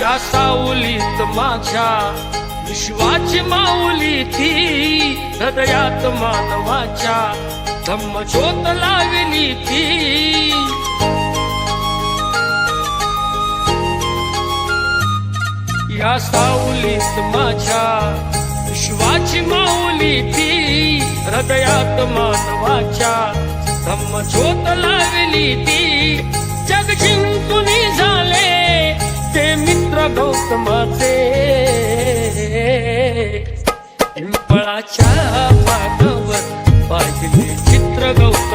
या सावलीत माझ्या विश्वाची माऊली ती, हृदयात मानवाच्या धम्मज्योत लावली ती. या सावलीत माझ्या विश्वाची माऊली ती, हृदयात मानवाच्या धम्मज्योत लावली ती. जग जिंकून झाले ते मित्र गौतमाचे, पिंपळाच्या पानावर पाहिले चित्र गौतम